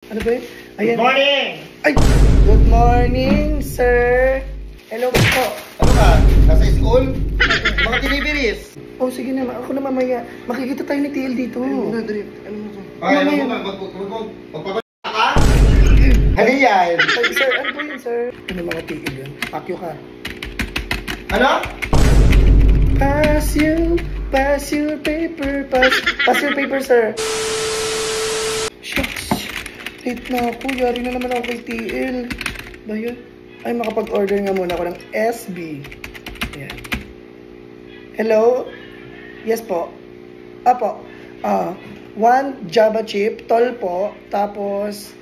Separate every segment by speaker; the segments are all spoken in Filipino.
Speaker 1: Ano ba yun? Ayan.
Speaker 2: Good morning!
Speaker 1: Ay! Good morning, sir! Hello po.
Speaker 2: Ano ka? Nasa school? Mga deliveries?
Speaker 1: Oh, sige na. Ako na mamaya. Makikita tayo ni TL dito.
Speaker 2: Ano mo to? Magpapalala ka? Ano yan?
Speaker 1: Ay, sir, ano po yun, sir? Ano mga TL yun? Pakyo ka.
Speaker 2: Ano?
Speaker 1: Pass your paper, pass your paper, sir. Shucks. Late na ako. Yari na naman ako kay TL. Ba yun? Ay, makapag-order nga muna ako ng SB. Ayan. Hello? Yes po. Apo. One Java chip, tall po. Tapos,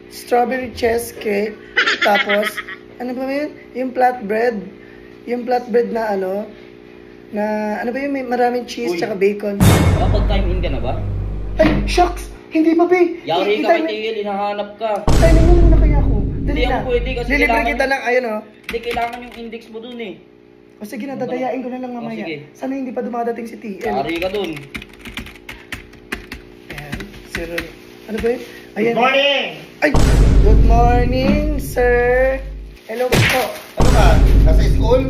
Speaker 1: strawberry cheesecake. Tapos, ano ba yun? Yung flatbread. Yung flatbread na ano ba yun? May maraming cheese tsaka bacon.
Speaker 3: Kapag-time in ka na ba?
Speaker 1: Ay, shucks! Hindi pa, be!
Speaker 3: Yari ka kay TL, hinahanap ka.
Speaker 1: Tayo mo muna kaya ako. Dali
Speaker 3: Hindi
Speaker 1: na.
Speaker 3: ako pwede kasi
Speaker 1: Lilibre
Speaker 3: kailangan-
Speaker 1: kita lang, ayun o.
Speaker 3: Hindi, kailangan yung index mo dun eh.
Speaker 1: O sige na, dadayain ko na lang mamaya.
Speaker 3: sige.
Speaker 1: Sana hindi pa dumadating si TL.
Speaker 3: Yari ka dun.
Speaker 1: Ayan, sir. Ano ba yun? Ayan.
Speaker 2: Good morning!
Speaker 1: Ay! Good morning, sir! Hello po.
Speaker 2: Ano ka? Nasa school?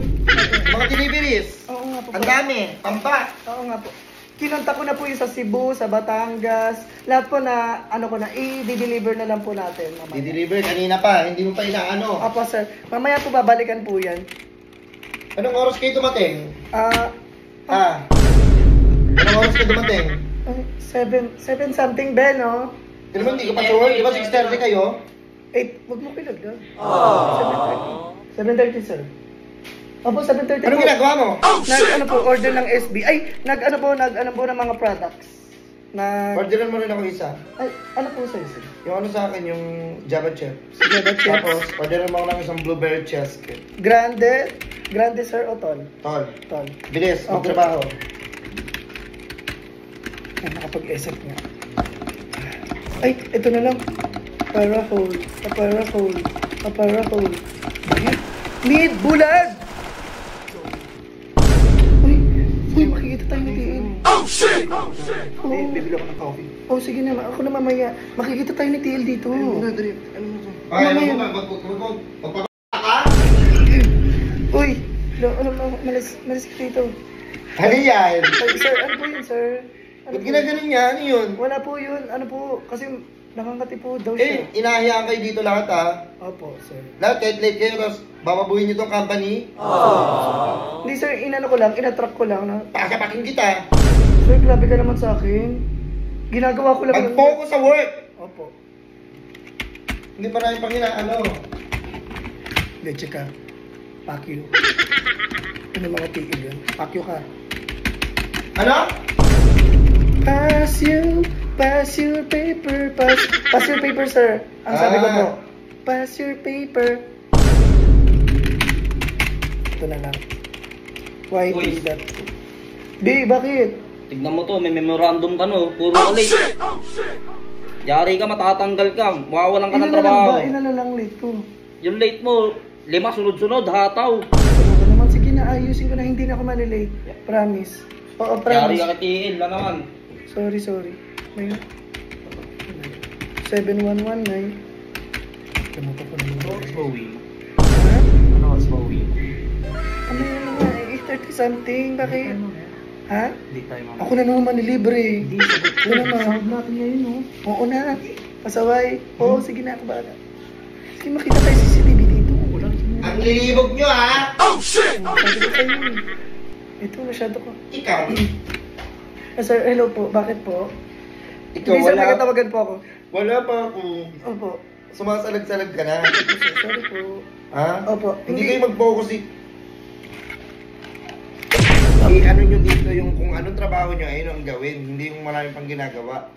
Speaker 2: Mga deliveries?
Speaker 1: Oo nga po.
Speaker 2: Ang dami! Pambat!
Speaker 1: Oo nga po. Kinontak ko na po yung sa Cebu, sa Batangas. Lahat po na, i-deliver na lang po natin. Mamaya.
Speaker 2: Di-deliver kanina pa, hindi mo pa inaano.
Speaker 1: Opo, sir. Mamaya po babalikan po yan.
Speaker 2: Anong oras kayo dumating?
Speaker 1: Ah,
Speaker 2: Anong oras kayo dumating?
Speaker 1: 7 something, Ben, no?
Speaker 2: Di naman, hindi ka pa sure? Di ba 6:30 kayo?
Speaker 1: 8, huwag mo pinagdag. 7:30, sir. Opo, 7:30
Speaker 2: Anong
Speaker 1: po.
Speaker 2: ginagawa mo?
Speaker 1: Nag-ano po, order ng SB. Ay, nag-ano po ng mga products.
Speaker 2: Orderan mo rin ako isa.
Speaker 1: Ay, ano po sa'yo, sir?
Speaker 2: Yung ano sa akin, yung Java chip.
Speaker 1: Java chips.
Speaker 2: Tapos, orderan mo ako ng isang blueberry cheesecake.
Speaker 1: Grande, sir, o tall?
Speaker 2: Tol,
Speaker 1: Tall.
Speaker 2: bilis,
Speaker 1: Okay.
Speaker 2: magtrabaho.
Speaker 1: Ay, nakapag-esap nga. Ay, ito na lang. Para hold. Ayan. Need bulag! Uy, makikita tayo ni TL. Oh, shit!
Speaker 2: Bibili ako ng coffee.
Speaker 1: Oh, sige na. Ako na mamaya. Makikita tayo ni TL dito.
Speaker 2: Ay, ano mo ba? Magpapalala ka?
Speaker 1: Uy, malis ka dito.
Speaker 2: Ano yan?
Speaker 1: Ay, sir, ano po yun, sir? Ano
Speaker 2: Ba't
Speaker 1: po?
Speaker 2: ginaganon niya? Ano yun?
Speaker 1: Wala po yun. Ano po? Kasi nakangati po daw siya.
Speaker 2: Inahayaan kayo dito lahat ha.
Speaker 1: Opo, sir.
Speaker 2: Lahat kahit late kayo, tapos bababuhin niyo tong company.
Speaker 1: Hindi, sir. Inano ko lang. Inatrack ko lang.
Speaker 2: Pasapakin kita.
Speaker 1: Sir, grabe ka naman sa akin. Ginagawa ko lang.
Speaker 2: Mag-focus sa work.
Speaker 1: Opo.
Speaker 2: Hindi pa namin pang ano.
Speaker 1: Leche ka. Pakyo. Ano mga tigil yun? Pakyo ka.
Speaker 2: Ano?
Speaker 1: Pass your paper, pass your paper, sir. Ang sabi ko po, pass your paper. Ito na lang. Why
Speaker 3: Uy.
Speaker 1: is that? Di, bakit?
Speaker 3: Tignan mo to, may memorandum ka no. Puro ka late. Yari ka, matatanggal ka. Mawawalan ka ng trabaho.
Speaker 1: Ilan na lang late ko?
Speaker 3: Yung late mo, 5 sunod-sunod, hataw.
Speaker 1: Ano ba naman? Sige na, ayusin ko na. Hindi na ako malilate. Promise. Oo,
Speaker 3: Yari
Speaker 1: promise.
Speaker 3: ka kay TL na naman.
Speaker 1: Sorry. May 7119. Kamuta ko naman.
Speaker 3: Bowie.
Speaker 1: Ha?
Speaker 3: Ano oras Bowie?
Speaker 1: Ano yun naman? 8:30 something. Bakit? Ha?
Speaker 3: Hindi tayo
Speaker 1: Ako na naman manilibre.
Speaker 3: Hindi, sagot ko.
Speaker 1: Ako naman.
Speaker 3: Sound natin ngayon no.
Speaker 1: Oo na. Pasaway. Oo, sige na ako bala. Sige, makita tayo CCTV dito.
Speaker 2: Ang lilibog nyo ha.
Speaker 1: Sabi ko sa'yo eh. Ito, masyado ko.
Speaker 2: Ikaw.
Speaker 1: Sir, hello po. Bakit po?
Speaker 2: Ikaw
Speaker 1: Hindi, sir,
Speaker 2: wala.
Speaker 1: nagkatawagan po ako.
Speaker 2: Wala pa ako.
Speaker 1: Opo.
Speaker 2: Sumasalag-salag ka na.
Speaker 1: Sorry po.
Speaker 2: Ha?
Speaker 1: Opo.
Speaker 2: Hindi kayo mag-focus ano nyo dito yung kung anong trabaho nyo, ayun ang gawin. Hindi yung marami pang ginagawa.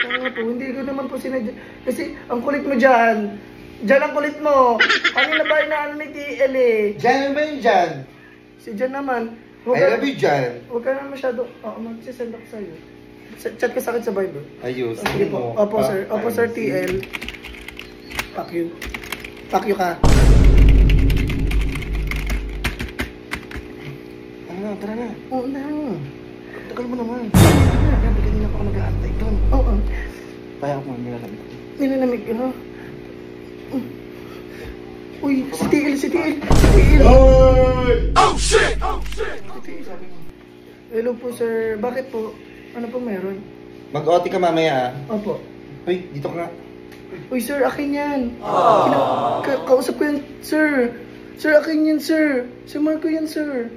Speaker 1: Oo po, hindi ko naman po sinadya. Kasi ang kulit mo dyan. Dyan ang kulit mo. Ano na ba inaano ni TL eh?
Speaker 2: Diyan ba yun dyan?
Speaker 1: Si Jan naman.
Speaker 2: I love you dyan.
Speaker 1: Huwag ka na masyado. Oo, magsisend ako sa'yo. Chat ka sa akin sa Viber.
Speaker 2: Ayos.
Speaker 1: Sige po. Opo, sir. Opo, sir, TL. Fuck you. Fuck you ka.
Speaker 2: Ano, tara na.
Speaker 1: Oo na.
Speaker 2: Tagal mo naman.
Speaker 1: Oo.
Speaker 2: Grabe, kanina pa ako nag-aantay doon.
Speaker 1: Oo.
Speaker 2: Kaya ako nilalamig.
Speaker 1: Nilalamig ka, ha? Uy, si TL, si TL, si TL.
Speaker 4: Oh shit! Oh shit!
Speaker 1: Hello po, sir. Bakit po? Ano po meron?
Speaker 2: Mag-OT ka mamaya,
Speaker 1: Opo.
Speaker 2: Uy, dito ka nga.
Speaker 1: Uy, sir, akin yan. Kausap ko yan, sir. Sir, akin yan, sir. Si Marco yan, sir.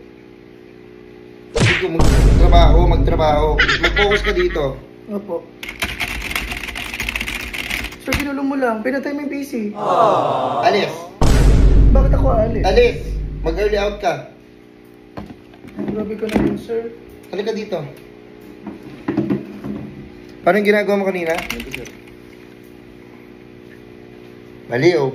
Speaker 2: Dito, magtrabaho. Mag-focus ka dito.
Speaker 1: Opo. Sir, kinulong mo lang. Pinatay mo yung PC.
Speaker 2: Alis.
Speaker 1: Bakit ako aalis?
Speaker 2: Alis. Mag-early out ka.
Speaker 1: Grabe ka naman, sir.
Speaker 2: Halika dito. Paano yung ginagawa mo kanina? Baliw.